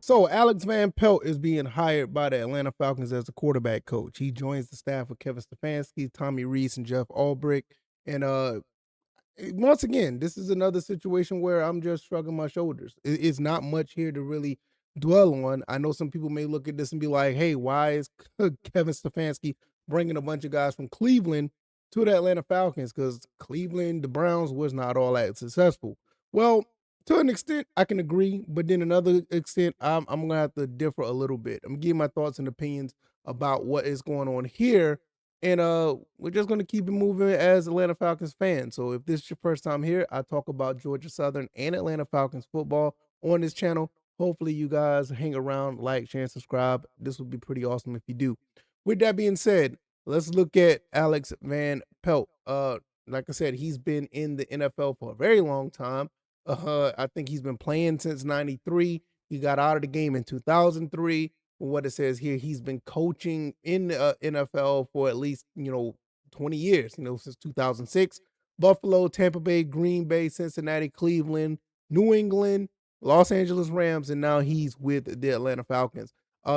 So Alex Van Pelt is being hired by the Atlanta Falcons as a quarterback coach. He joins the staff of Kevin Stefanski, Tommy Rees, and Jeff Albrecht. And once again, this is another situation where I'm just shrugging my shoulders. It's not much here to really dwell on. I know some people may look at this and be like, "Hey, why is Kevin Stefanski bringing a bunch of guys from Cleveland to the Atlanta Falcons? Because Cleveland, the Browns, was not all that successful." Well, to an extent, I can agree, but then another extent, I'm gonna have to differ a little bit. I'm gonna give my thoughts and opinions about what is going on here, and we're just gonna keep it moving as Atlanta Falcons fans. So if this is your first time here, I talk about Georgia Southern and Atlanta Falcons football on this channel. Hopefully, you guys hang around, like, share, and subscribe. This would be pretty awesome if you do. With that being said, let's look at Alex Van Pelt. Like I said, he's been in the NFL for a very long time. I think he's been playing since '93. He got out of the game in 2003. From what it says here, he's been coaching in the NFL for at least 20 years. Since 2006. Buffalo, Tampa Bay, Green Bay, Cincinnati, Cleveland, New England, Los Angeles Rams, and now he's with the Atlanta Falcons.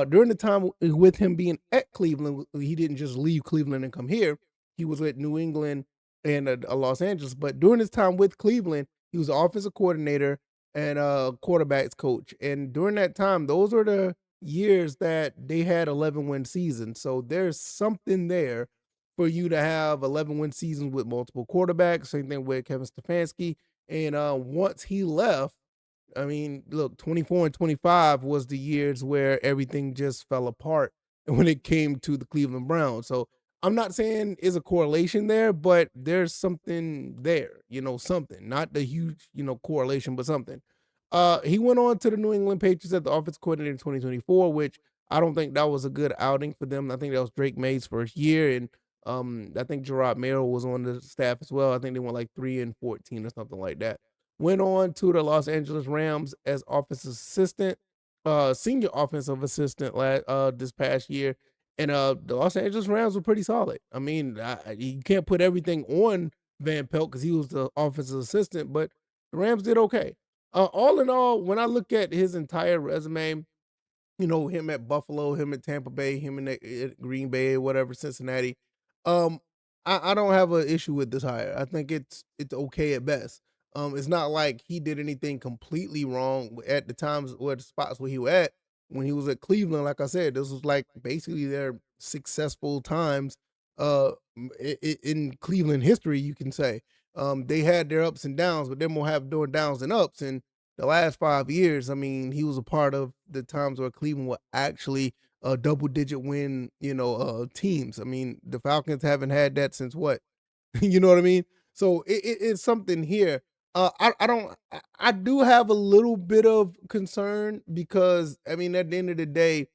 During the time with him being at Cleveland, he didn't just leave Cleveland and come here. He was with New England and Los Angeles. But during his time with Cleveland, he was offensive coordinator and quarterbacks coach. And during that time, those are the years that they had 11-win seasons. So there's something there for you to have 11-win seasons with multiple quarterbacks. Same thing with Kevin Stefanski. And once he left, I mean, look, 24 and 25 was the years where everything just fell apart when it came to the Cleveland Browns. So I'm not saying is a correlation there, but there's something there, something, not the huge, correlation, but something. He went on to the New England Patriots as the offense coordinator in 2024, which I don't think that was a good outing for them. I think that was Drake May's first year, and I think Gerard Mayo was on the staff as well. I think they went like 3-14 or something like that. Went on to the Los Angeles Rams as offensive assistant, senior offensive assistant this past year. And the Los Angeles Rams were pretty solid. I mean, you can't put everything on Van Pelt because he was the offensive assistant, but the Rams did okay. All in all, when I look at his entire resume, him at Buffalo, him at Tampa Bay, him in Green Bay, whatever, Cincinnati. Um, I don't have an issue with this hire. I think it's okay at best. It's not like he did anything completely wrong at the times or the spots where he was at when he was at Cleveland. Like I said, this was like basically their successful times in Cleveland history, you can say. They had their ups and downs, but then we'll have more downs and ups. And the last 5 years, I mean, he was a part of the times where Cleveland were actually double digit win, teams. I mean, the Falcons haven't had that since what? You know what I mean? So it's something here. I don't. I do have a little bit of concern because I mean, at the end of the day,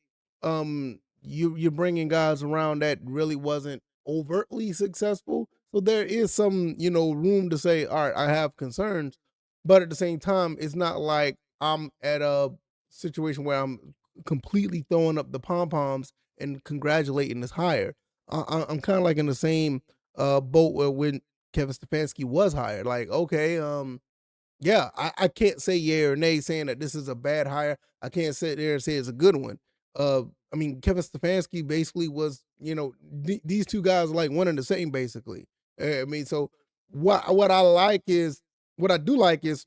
you're bringing guys around that really wasn't overtly successful. So there is some room to say, all right, I have concerns, but at the same time, it's not like I'm at a situation where I'm completely throwing up the pom poms and congratulating this hire. I'm kind of like in the same boat where when Kevin Stefanski was hired. Like, okay, yeah, I can't say yeah or nay saying that this is a bad hire. I can't sit there and say it's a good one. Uh, I mean, Kevin Stefanski basically was, these two guys are like one and the same, basically. I mean, so what I like is what I do like is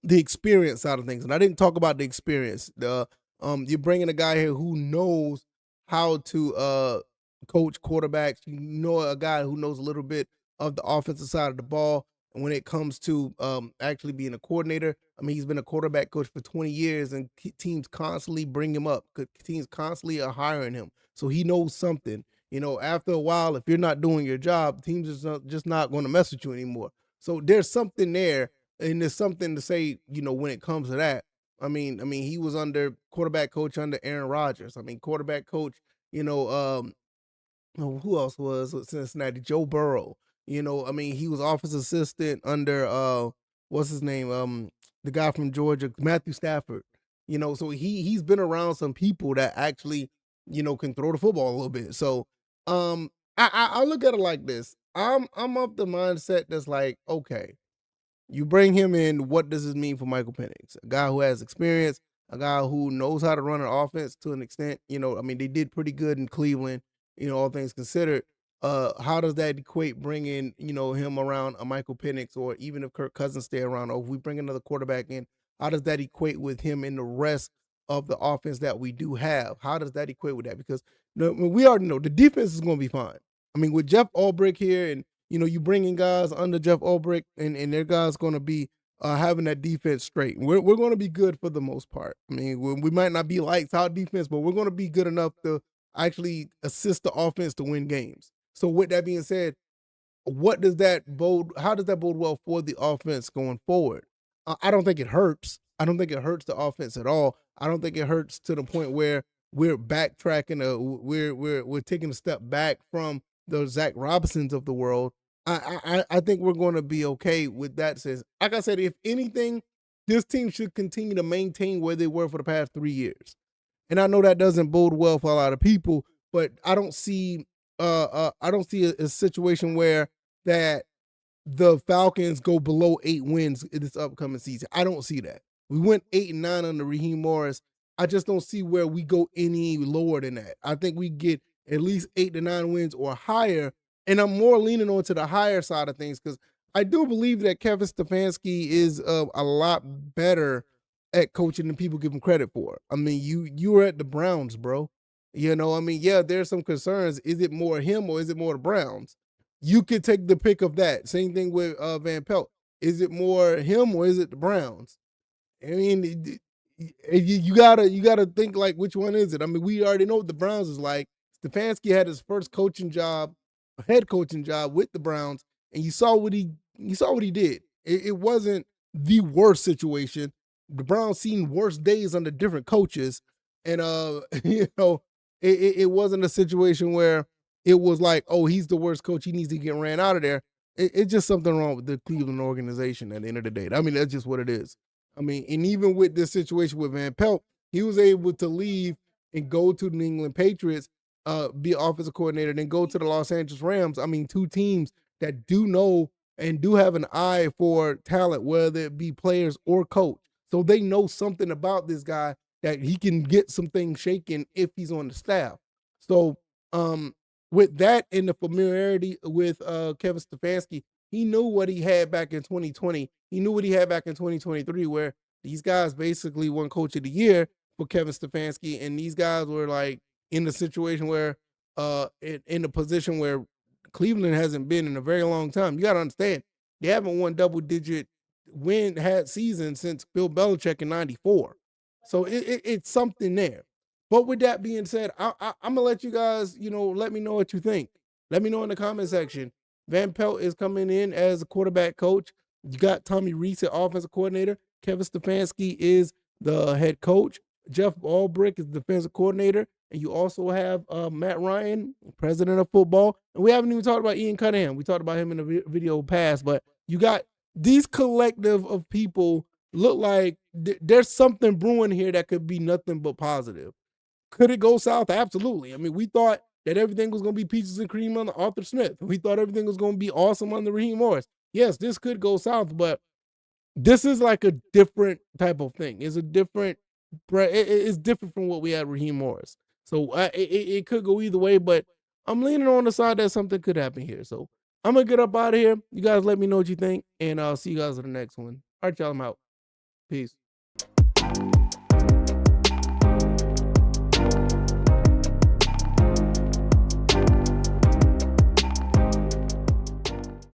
the experience side of things, and I didn't talk about the experience. You're bringing a guy here who knows how to coach quarterbacks. You know, a guy who knows a little bit of the offensive side of the ball. And when it comes to actually being a coordinator, I mean, he's been a quarterback coach for 20 years, and teams constantly bring him up. Teams constantly are hiring him, so he knows something. After a while, if you're not doing your job, teams is just not going to mess with you anymore. So there's something there, and there's something to say, when it comes to that. I mean, he was under quarterback coach under Aaron Rodgers. I mean, quarterback coach, who else was with Cincinnati? Joe Burrow. I mean, he was office assistant under what's his name? The guy from Georgia, Matthew Stafford. So he's been around some people that actually, can throw the football a little bit. So I look at it like this. I'm of the mindset that's like, okay, you bring him in. What does this mean for Michael Penix? A guy who has experience, a guy who knows how to run an offense to an extent. I mean, they did pretty good in Cleveland, all things considered. How does that equate bringing, him around a Michael Penix, or even if Kirk Cousins stay around, or if we bring another quarterback in, how does that equate with him in the rest of the offense that we do have? How does that equate with that? Because we already know the defense is going to be fine. I mean, with Jeff Ulbrich here, and you bringing guys under Jeff Ulbrich, and their guys going to be having that defense straight. We're going to be good for the most part. I mean, we might not be lights out defense, but we're going to be good enough to actually assist the offense to win games. So with that being said, what does that bode? How does that bode well for the offense going forward? I don't think it hurts. I don't think it hurts the offense at all. I don't think it hurts to the point where we're backtracking. We're taking a step back from the Zach Robinsons of the world. I think we're going to be okay with that. Says, like I said, if anything, this team should continue to maintain where they were for the past 3 years. And I know that doesn't bode well for a lot of people, but I don't see a situation where that the Falcons go below 8 wins in this upcoming season. I don't see that. We went 8-9 under Raheem Morris. I just don't see where we go any lower than that. I think we get at least 8 to 9 wins or higher, and I'm more leaning on to the higher side of things because I do believe that Kevin Stefanski is a lot better at coaching than people give him credit for. I mean, you were at the Browns, bro. I mean, yeah, there's some concerns. Is it more him or is it more the Browns? You could take the pick of that. Same thing with Van Pelt. Is it more him or is it the Browns? I mean, you gotta think like which one is it? I mean, we already know what the Browns is like. Stefanski had his first head coaching job with the Browns, and you saw what he did. It wasn't the worst situation. The Browns seen worse days under different coaches, and it wasn't a situation where it was like, oh, he's the worst coach, he needs to get ran out of there. It's just something wrong with the Cleveland organization at the end of the day. I mean, that's just what it is. I mean, and even with this situation with Van Pelt, he was able to leave and go to the New England Patriots, be offensive coordinator, then go to the Los Angeles Rams. I mean, two teams that do know and do have an eye for talent, whether it be players or coach. So they know something about this guy that he can get some things shaken if he's on the staff. So with that and the familiarity with Kevin Stefanski, he knew what he had back in 2020. He knew what he had back in 2023, where these guys basically won Coach of the Year for Kevin Stefanski, and these guys were like in the situation where, in a position where Cleveland hasn't been in a very long time. You got to understand, they haven't won double-digit season since Bill Belichick in '94. So it's something there. But with that being said, I'm gonna let you guys, let me know what you think. Let me know in the comment section. Van Pelt is coming in as a quarterback coach. You got Tommy Rees, offensive coordinator. Kevin Stefanski is the head coach. Jeff Ulbrich is the defensive coordinator. And you also have Matt Ryan, president of football. And we haven't even talked about Ian Cunningham. We talked about him in the video past. But you got these collective of people look like there's something brewing here that could be nothing but positive. Could it go south? Absolutely. I mean, we thought that everything was going to be peaches and cream under Arthur Smith. We thought everything was going to be awesome under Raheem Morris. Yes, this could go south, but this is like a different type of thing. It's different from what we had Raheem Morris. So it could go either way, but I'm leaning on the side that something could happen here. So I'm going to get up out of here. You guys let me know what you think, and I'll see you guys in the next one. All right, y'all, I'm out. Peace.